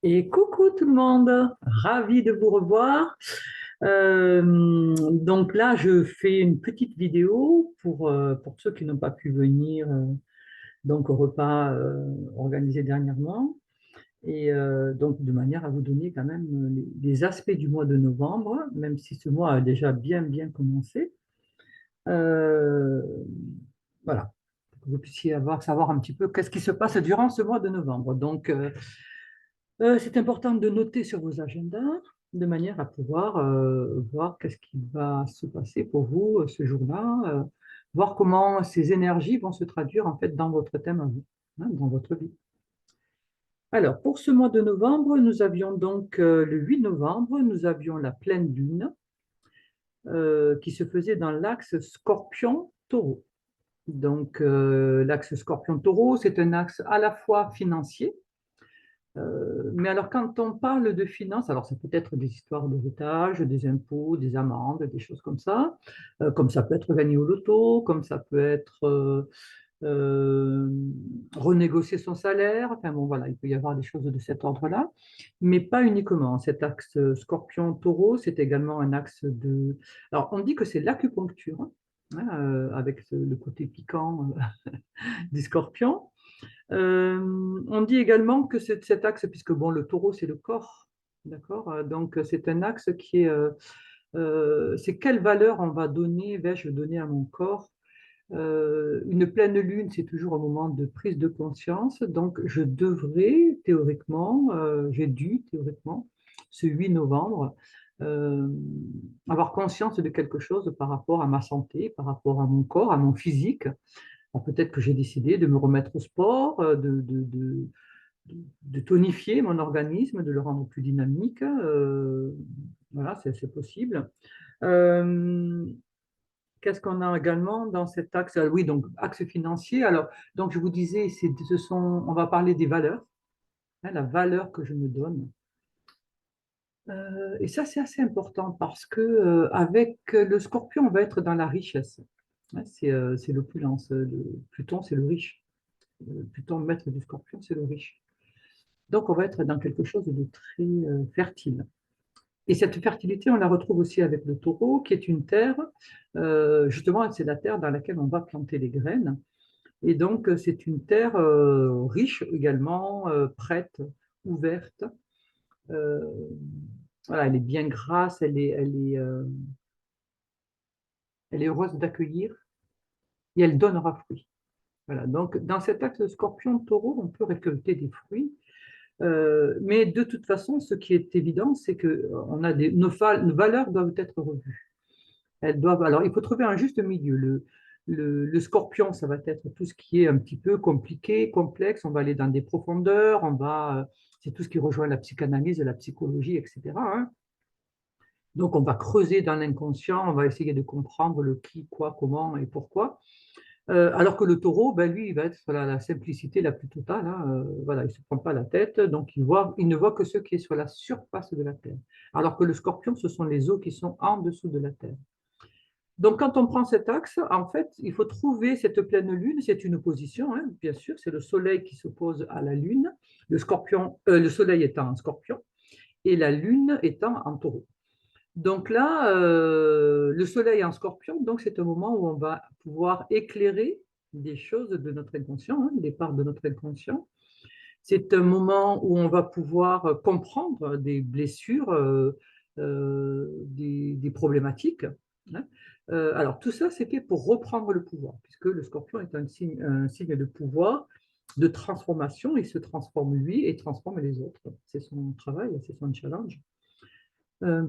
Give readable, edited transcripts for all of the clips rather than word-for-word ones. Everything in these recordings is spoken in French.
Et coucou tout le monde, ravi de vous revoir. Donc là, je fais une petite vidéo pour ceux qui n'ont pas pu venir donc au repas organisé dernièrement. Et donc de manière à vous donner quand même les aspects du mois de novembre, même si ce mois a déjà bien commencé. Euh, voilà, pour que vous puissiez savoir un petit peu qu'est-ce qui se passe durant ce mois de novembre. Donc, c'est important de noter sur vos agendas de manière à pouvoir voir qu'est-ce qui va se passer pour vous ce jour-là, voir comment ces énergies vont se traduire en fait dans votre thème à vous, hein, dans votre vie. Alors, pour ce mois de novembre, nous avions donc le 8 novembre, nous avions la pleine lune qui se faisait dans l'axe Scorpion-Taureau. Donc, l'axe Scorpion-Taureau, c'est un axe à la fois financier. Mais alors, quand on parle de finances, alors ça peut être des histoires d'héritage, des impôts, des amendes, des choses comme ça peut être gagné au loto, comme ça peut être euh, renégocier son salaire, enfin bon, voilà, il peut y avoir des choses de cet ordre-là, mais pas uniquement. Cet axe Scorpion-Taureau, c'est également un axe de... Alors, on dit que c'est l'acupuncture, hein, avec le côté piquant du scorpion. On dit également que c'est cet axe, puisque bon, le taureau, c'est le corps, d'accord? Donc, c'est un axe qui est, c'est quelle valeur on va donner, vais-je donner à mon corps? Une pleine lune, c'est toujours un moment de prise de conscience, donc je devrais, théoriquement, j'ai dû, théoriquement, ce 8 novembre, euh, avoir conscience de quelque chose par rapport à ma santé, par rapport à mon corps, à mon physique. Alors, peut-être que j'ai décidé de me remettre au sport, de tonifier mon organisme, de le rendre plus dynamique. Voilà, c'est possible. Euh, Qu'est-ce qu'on a également dans cet axe? Oui, donc axe financier. Alors, donc je vous disais, on va parler des valeurs, hein, la valeur que je me donne. Et ça, c'est assez important parce que avec le Scorpion, on va être dans la richesse. Hein, c'est l'opulence. Pluton, c'est le riche. Pluton, maître du Scorpion, c'est le riche. Donc, on va être dans quelque chose de très fertile. Et cette fertilité, on la retrouve aussi avec le taureau, qui est une terre, justement, c'est la terre dans laquelle on va planter les graines. Et donc, c'est une terre riche également, prête, ouverte. Euh, voilà, elle est bien grasse, elle est heureuse d'accueillir et elle donnera fruit. Voilà, donc, dans cet axe scorpion-taureau, on peut récolter des fruits. Mais de toute façon, ce qui est évident, c'est que nos valeurs doivent être revues. Alors, il faut trouver un juste milieu. Le scorpion, ça va être tout ce qui est un petit peu compliqué, complexe. On va aller dans des profondeurs. C'est tout ce qui rejoint la psychanalyse, la psychologie, etc., hein. Donc, on va creuser dans l'inconscient. On va essayer de comprendre le qui, quoi, comment et pourquoi. Alors que le taureau, ben, lui, il va être sur la simplicité la plus totale, hein. Voilà, il ne se prend pas la tête, donc il ne voit que ce qui est sur la surface de la Terre. Alors que le scorpion, ce sont les eaux qui sont en dessous de la Terre. Donc, quand on prend cet axe, en fait, il faut trouver cette pleine lune. C'est une opposition, hein, bien sûr. C'est le soleil qui s'oppose à la lune. Le soleil étant en scorpion et la lune étant en taureau. Donc là, le soleil en scorpion, donc c'est un moment où on va pouvoir éclairer des choses de notre inconscient, hein, des parts de notre inconscient. C'est un moment où on va pouvoir comprendre des blessures, des problématiques, hein. Alors tout ça, c'est fait pour reprendre le pouvoir, puisque le scorpion est un signe de pouvoir, de transformation. Il se transforme lui et transforme les autres. C'est son travail, c'est son challenge. Euh,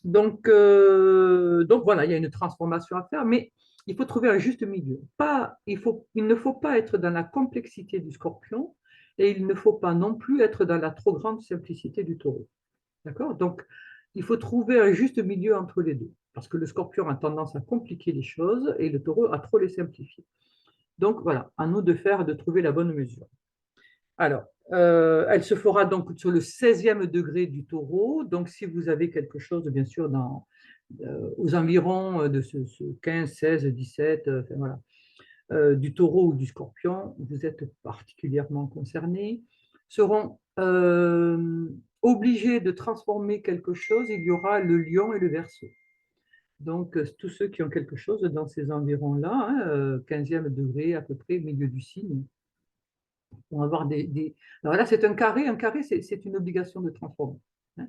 donc voilà, il y a une transformation à faire, mais il faut trouver un juste milieu. Il ne faut pas être dans la complexité du scorpion et il ne faut pas non plus être dans la trop grande simplicité du taureau. D'accord? Donc, il faut trouver un juste milieu entre les deux, parce que le scorpion a tendance à compliquer les choses et le taureau à trop les simplifier. Donc voilà, à nous de trouver la bonne mesure. Alors, elle se fera donc sur le 16e degré du taureau. Donc, si vous avez quelque chose, bien sûr, aux environs de ce 15, 16, 17, enfin, voilà, du taureau ou du scorpion, vous êtes particulièrement concerné. seront obligés de transformer quelque chose, il y aura le lion et le verseau. Donc, tous ceux qui ont quelque chose dans ces environs-là, hein, 15e degré à peu près, milieu du signe, vont avoir Alors là, c'est un carré, c'est une obligation de transformer. Hein.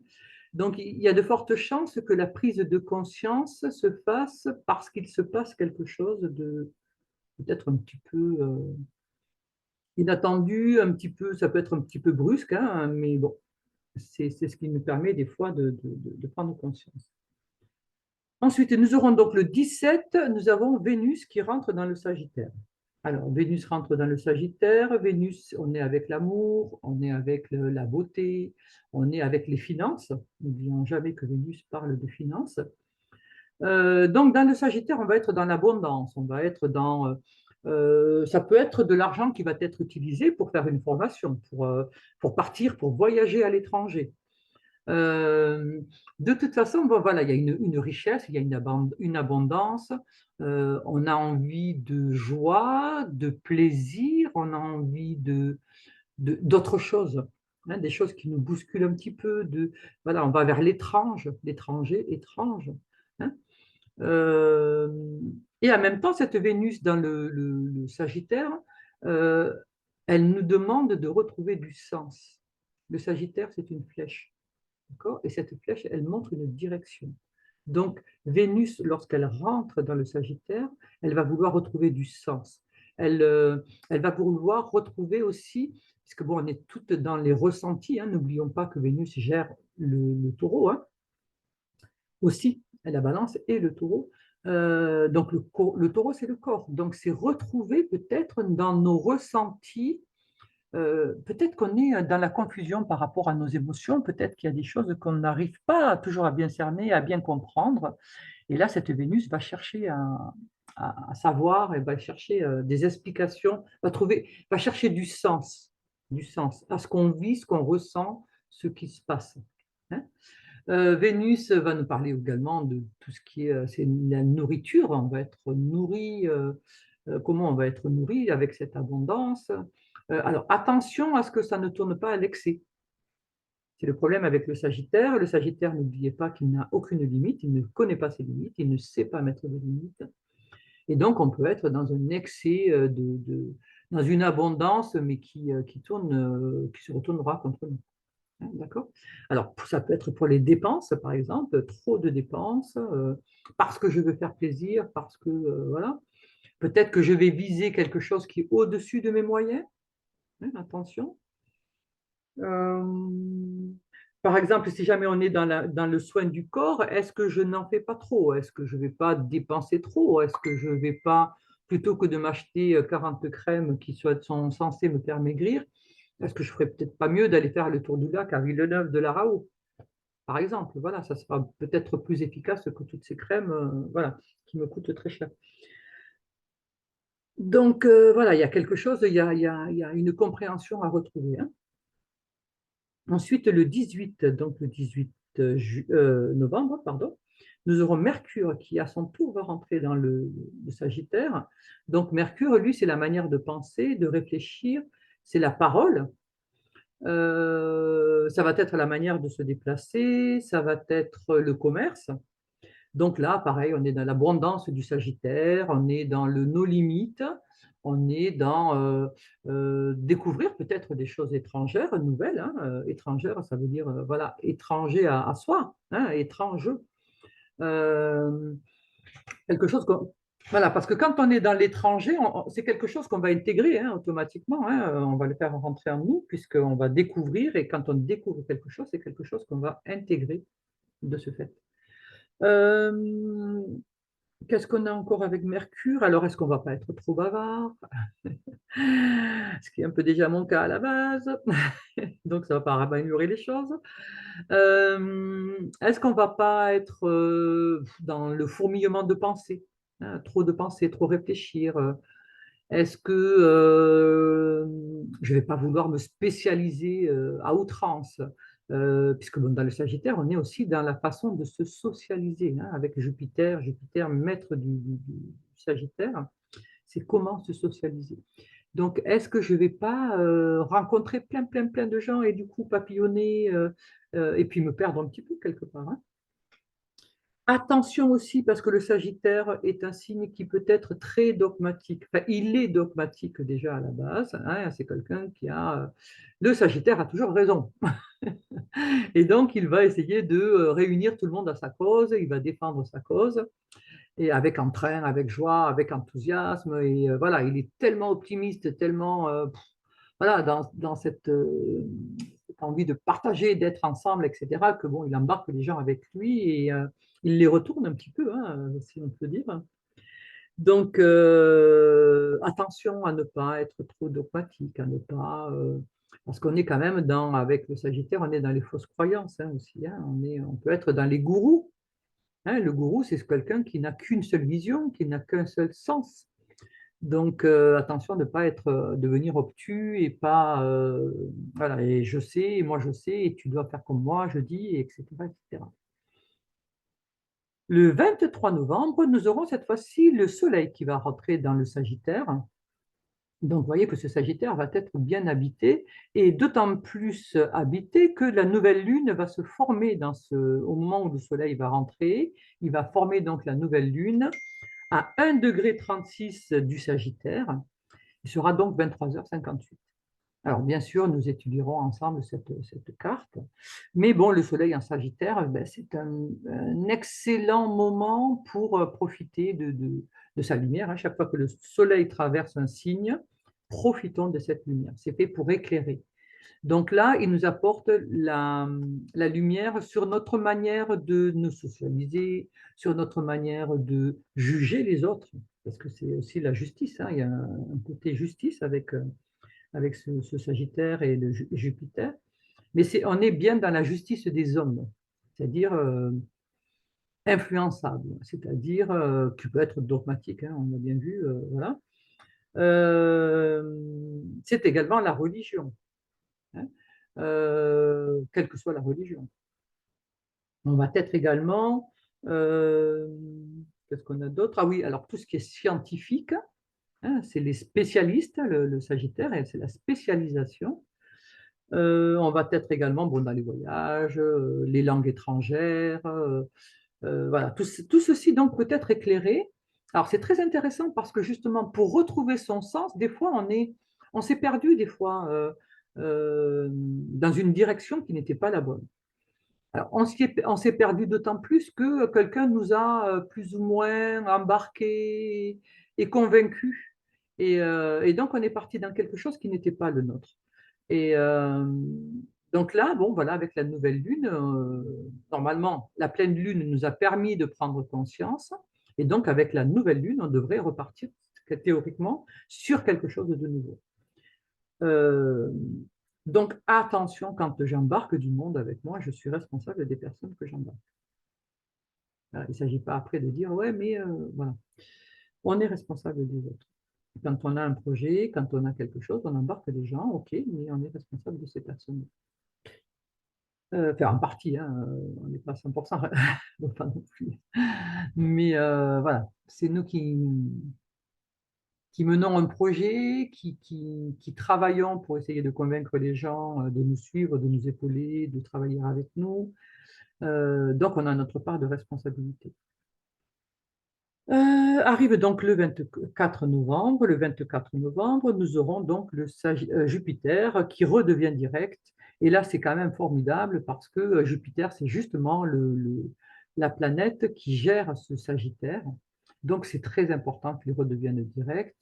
Donc, il y a de fortes chances que la prise de conscience se fasse parce qu'il se passe quelque chose de peut-être un petit peu inattendu, un petit peu, ça peut être un petit peu brusque, hein, mais bon, c'est ce qui nous permet des fois de prendre conscience. Ensuite, nous aurons donc le 17, nous avons Vénus qui rentre dans le Sagittaire. Alors, Vénus rentre dans le Sagittaire, Vénus, on est avec l'amour, on est avec la beauté, on est avec les finances. N'oublions jamais que Vénus parle de finances. Donc, dans le Sagittaire, on va être dans l'abondance, on va être dans... ça peut être de l'argent qui va être utilisé pour faire une formation, pour partir, pour voyager à l'étranger. De toute façon, bon, voilà, il y a une richesse, il y a une abondance, on a envie de joie, de plaisir, on a envie d'autre chose, hein, des choses qui nous bousculent un petit peu. Voilà, on va vers l'étrange, l'étranger, étrange. Hein. Euh, et en même temps, cette Vénus dans le Sagittaire, euh, elle nous demande de retrouver du sens. Le Sagittaire, c'est une flèche. Et cette flèche, elle montre une direction. Donc, Vénus, lorsqu'elle rentre dans le Sagittaire, elle va vouloir retrouver du sens. Elle va vouloir retrouver aussi, puisque bon, on est toutes dans les ressentis, hein, n'oublions pas que Vénus gère le taureau, hein, aussi, la balance et le taureau. Donc, le taureau, c'est le corps. Donc, c'est retrouver peut-être dans nos ressentis peut-être qu'on est dans la confusion par rapport à nos émotions, peut-être qu'il y a des choses qu'on n'arrive pas toujours à bien cerner, à bien comprendre. Et là, cette Vénus va chercher à savoir, et va chercher des explications, va chercher du sens à ce qu'on vit, ce qu'on ressent, ce qui se passe. Hein. Vénus va nous parler également de tout ce qui est c'est la nourriture. On va être nourri, comment on va être nourri avec cette abondance. Alors attention à ce que ça ne tourne pas à l'excès. C'est le problème avec le Sagittaire. Le Sagittaire, n'oubliez pas qu'il n'a aucune limite, il ne connaît pas ses limites, il ne sait pas mettre de limites. Et donc, on peut être dans un excès, dans une abondance, mais qui se retournera contre nous. Hein, d'accord? Alors, ça peut être pour les dépenses, par exemple, trop de dépenses, parce que je veux faire plaisir, parce que, voilà. Peut-être que je vais viser quelque chose qui est au-dessus de mes moyens. Hein, attention. Euh, Par exemple, si jamais on est dans le soin du corps, est-ce que je n'en fais pas trop? Est-ce que je ne vais pas dépenser trop? Est-ce que je ne vais pas, plutôt que de m'acheter 40 crèmes sont censées me faire maigrir, est-ce que je ne ferais peut-être pas mieux d'aller faire le tour du lac à Villeneuve de la Raho, par exemple? Voilà, ça sera peut-être plus efficace que toutes ces crèmes, voilà, qui me coûtent très cher. Donc, voilà, il y a quelque chose, il y a une compréhension à retrouver. Hein. Ensuite, le 18, donc le 18 novembre, pardon, nous aurons Mercure qui, à son tour, va rentrer dans le Sagittaire. Donc, Mercure, lui, c'est la manière de penser, de réfléchir, c'est la parole. Ça va être la manière de se déplacer, ça va être le commerce. Donc là, pareil, on est dans l'abondance du Sagittaire, on est dans le no limites, on est dans découvrir peut-être des choses étrangères, nouvelles. Hein, étrangères, ça veut dire voilà, étranger à soi, hein, étrange. Euh, quelque chose voilà, parce que quand on est dans l'étranger, c'est quelque chose qu'on va intégrer hein, automatiquement. Hein, on va le faire rentrer en nous puisqu'on va découvrir et quand on découvre quelque chose, c'est quelque chose qu'on va intégrer de ce fait. Euh, Qu'est-ce qu'on a encore avec Mercure? Alors, est-ce qu'on ne va pas être trop bavard? Ce qui est un peu déjà mon cas à la base. Donc, ça ne va pas améliorer les choses. Est-ce qu'on ne va pas être dans le fourmillement de pensée? Hein, trop de pensée, trop réfléchir. Est-ce que je ne vais pas vouloir me spécialiser à outrance? Puisque bon, dans le Sagittaire, on est aussi dans la façon de se socialiser hein, avec Jupiter, maître du Sagittaire, c'est comment se socialiser. Donc, est-ce que je ne vais pas rencontrer plein de gens et du coup papillonner et puis me perdre un petit peu quelque part, hein. Attention aussi, parce que le Sagittaire est un signe qui peut être très dogmatique. Enfin, il est dogmatique déjà à la base, hein. C'est quelqu'un qui a... Le Sagittaire a toujours raison. Et donc, il va essayer de réunir tout le monde à sa cause, il va défendre sa cause, et avec entrain, avec joie, avec enthousiasme. Et voilà, il est tellement optimiste, tellement voilà, dans cette envie de partager, d'être ensemble, etc., que bon, il embarque les gens avec lui et il les retourne un petit peu, hein, si on peut dire. Donc, attention à ne pas être trop dogmatique, à ne pas. Parce qu'on est quand même dans, avec le Sagittaire, on est dans les fausses croyances hein, aussi, hein. On peut être dans les gourous, hein. Le gourou, c'est quelqu'un qui n'a qu'une seule vision, qui n'a qu'un seul sens. Donc, attention de ne pas être, devenir obtus et pas, voilà, et je sais, et moi je sais, et tu dois faire comme moi, je dis, etc., etc. Le 23 novembre, nous aurons cette fois-ci le Soleil qui va rentrer dans le Sagittaire. Donc, vous voyez que ce Sagittaire va être bien habité et d'autant plus habité que la nouvelle lune va se former au moment où le Soleil va rentrer. Il va former donc la nouvelle lune à 1,36 degré du Sagittaire. Il sera donc 23h58. Alors, bien sûr, nous étudierons ensemble cette carte. Mais bon, le Soleil en Sagittaire, ben, c'est un excellent moment pour profiter de sa lumière, hein. Chaque fois que le Soleil traverse un signe, profitons de cette lumière. C'est fait pour éclairer. Donc là, il nous apporte la lumière sur notre manière de nous socialiser, sur notre manière de juger les autres, parce que c'est aussi la justice, hein. Il y a un côté justice avec ce Sagittaire et le Jupiter. Mais on est bien dans la justice des hommes, c'est-à-dire influençable, c'est-à-dire qui peut être dogmatique, hein, on l'a bien vu, voilà. C'est également la religion, hein, quelle que soit la religion. On va être également, euh, qu'est-ce qu'on a d'autre? Ah oui, alors tout ce qui est scientifique, hein, c'est les spécialistes, le Sagittaire, et c'est la spécialisation. On va être également bon, dans les voyages, les langues étrangères, voilà, tout ceci donc peut être éclairé. Alors c'est très intéressant parce que justement pour retrouver son sens, des fois on s'est perdu des fois dans une direction qui n'était pas la bonne. Alors, on s'est perdu d'autant plus que quelqu'un nous a plus ou moins embarqué et convaincu. Et donc, on est parti dans quelque chose qui n'était pas le nôtre. Et donc là, bon, voilà, avec la nouvelle lune, normalement, la pleine lune nous a permis de prendre conscience. Et donc, avec la nouvelle lune, on devrait repartir théoriquement sur quelque chose de nouveau. Euh, donc, attention, quand j'embarque du monde avec moi, je suis responsable des personnes que j'embarque. Il ne s'agit pas après de dire, ouais, mais voilà. On est responsable des autres. Quand on a un projet, quand on a quelque chose, on embarque des gens, ok, mais on est responsable de ces personnes. Enfin, en partie, hein, on n'est pas à 100%, pas non plus. Mais voilà, c'est nous qui menons un projet, qui travaillons pour essayer de convaincre les gens de nous suivre, de nous épauler, de travailler avec nous. Donc, on a notre part de responsabilité. Arrive donc le 24 novembre. Le 24 novembre, nous aurons donc le Jupiter qui redevient direct. Et là, c'est quand même formidable parce que Jupiter, c'est justement la planète qui gère ce Sagittaire. Donc, c'est très important qu'il redevienne direct,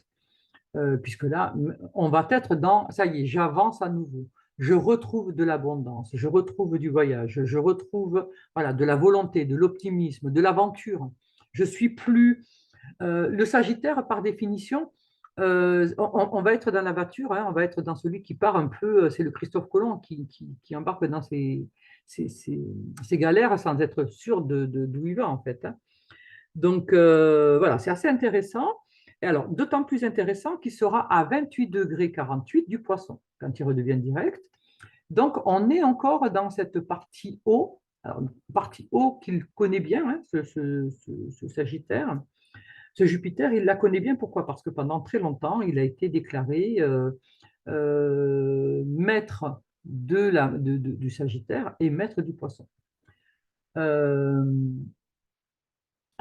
puisque là, on va être dans, ça y est, j'avance à nouveau. Je retrouve de l'abondance, je retrouve du voyage, je retrouve voilà, de la volonté, de l'optimisme, de l'aventure. Je suis plus le Sagittaire, par définition, on va être dans la voiture, hein, on va être dans celui qui part un peu, c'est le Christophe Colomb qui embarque dans ses galères sans être sûr d'où il va en fait, hein. Donc voilà, c'est assez intéressant. Et alors, d'autant plus intéressant qu'il sera à 28,48 degrés du Poisson quand il redevient direct. Donc, on est encore dans cette partie eau, alors, partie eau qu'il connaît bien, hein, ce Sagittaire. Ce Jupiter, il la connaît bien. Pourquoi? Parce que pendant très longtemps, il a été déclaré maître du Sagittaire et maître du Poisson. Euh,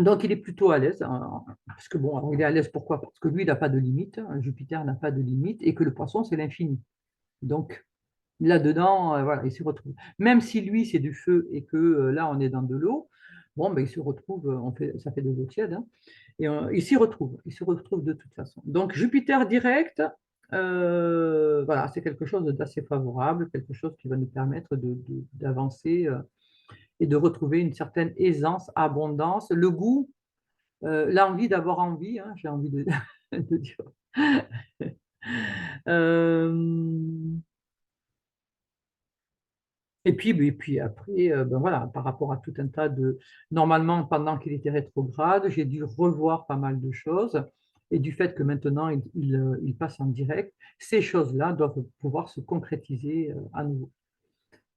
donc, il est plutôt à l'aise, hein, parce que bon, alors, il est à l'aise pourquoi? Parce que lui, il n'a pas de limite, hein, Jupiter n'a pas de limite, et que le Poisson, c'est l'infini. Donc, là-dedans, voilà, il s'y retrouve. Même si lui, c'est du feu et que là, on est dans de l'eau, bon, ben, il se retrouve, ça fait de l'eau tiède, hein, et il s'y retrouve de toute façon. Donc, Jupiter direct, voilà, c'est quelque chose d'assez favorable, quelque chose qui va nous permettre d'avancer et de retrouver une certaine aisance, abondance, le goût, l'envie d'avoir envie, hein, j'ai envie de, de dire. Euh, et puis après, ben voilà, par rapport à tout un tas de... Normalement, pendant qu'il était rétrograde, j'ai dû revoir pas mal de choses. Et du fait que maintenant, il passe en direct, ces choses-là doivent pouvoir se concrétiser à nouveau.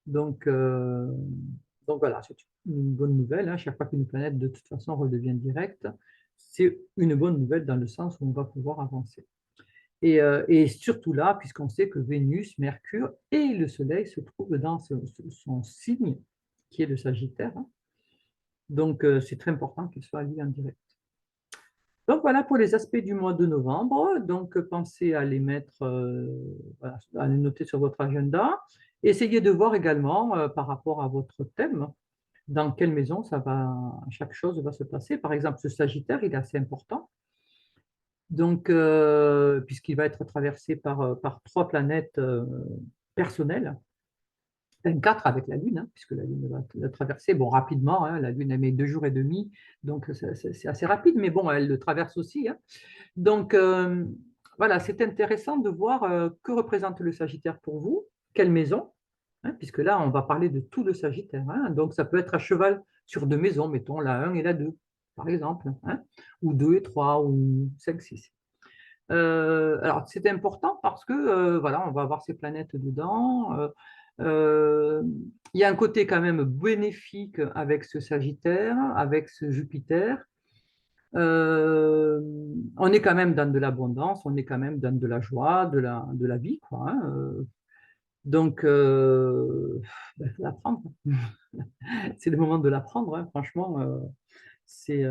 Donc, euh, donc voilà, c'est une bonne nouvelle, hein. Chaque fois qu'une planète, de toute façon, redevient directe, c'est une bonne nouvelle dans le sens où on va pouvoir avancer. Et surtout là, puisqu'on sait que Vénus, Mercure et le Soleil se trouvent dans son signe, qui est le Sagittaire, hein. Donc, c'est très important qu'il soit lié en direct. Donc, voilà pour les aspects du mois de novembre. Donc, pensez à les mettre, voilà, à les noter sur votre agenda. Essayez de voir également, par rapport à votre thème, dans quelle maison chaque chose va se passer. Par exemple, ce Sagittaire, il est assez important. Donc, puisqu'il va être traversé par trois planètes personnelles, enfin, quatre avec la Lune, hein, puisque la Lune va le traverser bon, rapidement, hein, la Lune elle met 2 jours et demi, donc c'est assez rapide, mais bon, elle le traverse aussi, hein. Donc, voilà, c'est intéressant de voir que représente le Sagittaire pour vous, quelle maison, hein, puisque là, on va parler de tout le Sagittaire, hein. Donc, ça peut être à cheval sur 2 maisons, mettons la 1 et la 2, par exemple, hein, ou 2 et 3, ou 5, 6. Alors, c'est important parce que voilà, on va avoir ces planètes dedans. Euh, il y a un côté quand même bénéfique avec ce Sagittaire, avec ce Jupiter. Euh, on est quand même dans de l'abondance, on est quand même dans de la joie, de la vie, quoi, hein. Donc, ben, faut l'apprendre. C'est le moment de l'apprendre, hein. Franchement, c'est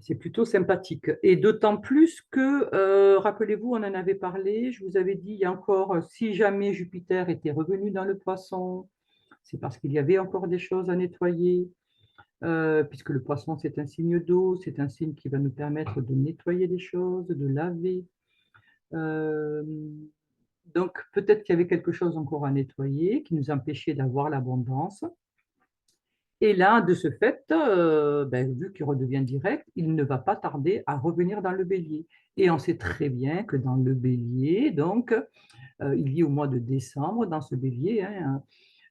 c'est plutôt sympathique. Et d'autant plus que, rappelez-vous, on en avait parlé, je vous avais dit, il y a encore, si jamais Jupiter était revenu dans le poisson, c'est parce qu'il y avait encore des choses à nettoyer, puisque le poisson, c'est un signe d'eau, c'est un signe qui va nous permettre de nettoyer les choses, de laver. Euh, donc, peut-être qu'il y avait quelque chose encore à nettoyer qui nous empêchait d'avoir l'abondance. Et là, de ce fait, ben, vu qu'il redevient direct, il ne va pas tarder à revenir dans le bélier. Et on sait très bien que dans le bélier, donc, il y est au mois de décembre, dans ce bélier, hein,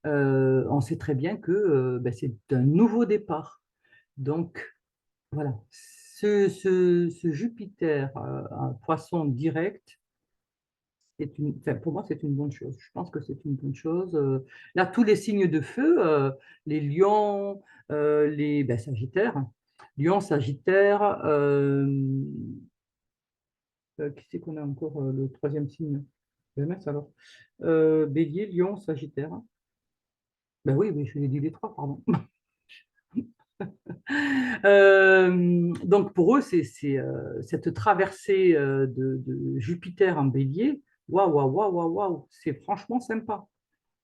on sait très bien que ben, c'est un nouveau départ. Donc, voilà, ce Jupiter, un poisson direct, enfin, pour moi, c'est une bonne chose. Je pense que c'est une bonne chose. Là, tous les signes de feu, les lions, les ben, sagittaires, lion, sagittaire, qui c'est qu'on a encore le troisième signe? Ben, mince, alors. Bélier, lion, sagittaire. Ben oui, oui, je l'ai dit les trois, pardon. Donc pour eux, cette traversée de Jupiter en bélier, waouh, waouh, waouh, waouh, waouh, c'est franchement sympa.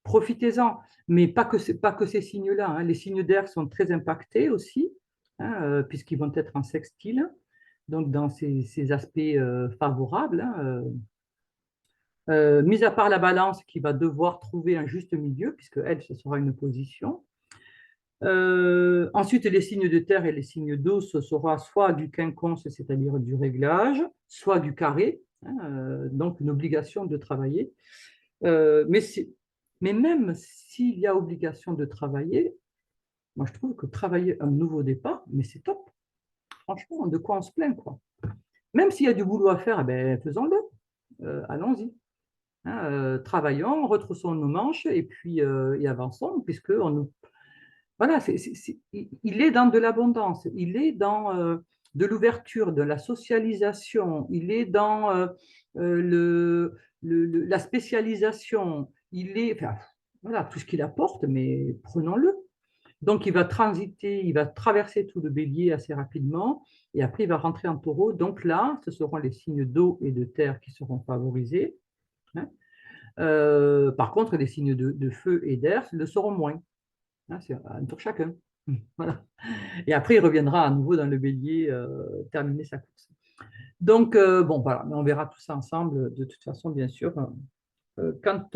Profitez-en, mais pas que ces signes-là, hein. Les signes d'air sont très impactés aussi, hein, puisqu'ils vont être en sextile, donc dans ces aspects favorables, hein. Mis à part la balance qui va devoir trouver un juste milieu, puisque elle, ce sera une position. Ensuite, les signes de terre et les signes d'eau, ce sera soit du quinconce, c'est-à-dire du réglage, soit du carré, hein, donc une obligation de travailler. Euh, mais, mais même s'il y a obligation de travailler, moi je trouve que travailler un nouveau départ, mais c'est top. Franchement, de quoi on se plaint, quoi. Même s'il y a du boulot à faire, eh ben, faisons-le. Allons-y. Hein, travaillons, retroussons nos manches et puis et avançons, puisque voilà, il est dans de l'abondance, il est dans de l'ouverture, de la socialisation, il est dans la spécialisation, il est, enfin, voilà, tout ce qu'il apporte, mais prenons-le. Donc, il va transiter, il va traverser tout le bélier assez rapidement, et après, il va rentrer en taureau. Donc là, ce seront les signes d'eau et de terre qui seront favorisés, hein. Par contre, les signes de feu et d'air le seront moins, hein, c'est un tour chacun. Voilà. Et après, il reviendra à nouveau dans le bélier, terminer sa course. Donc, bon, voilà, mais on verra tout ça ensemble, de toute façon, bien sûr, quand,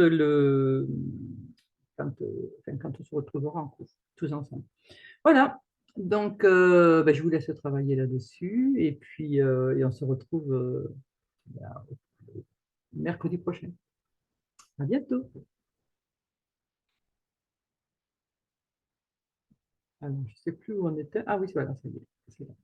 quand on se retrouvera en course, tous ensemble. Voilà, donc ben, je vous laisse travailler là-dessus, et puis et on se retrouve ben, mercredi prochain. À bientôt. Alors, je ne sais plus où on était. Ah oui, voilà, ça y est. C'est là.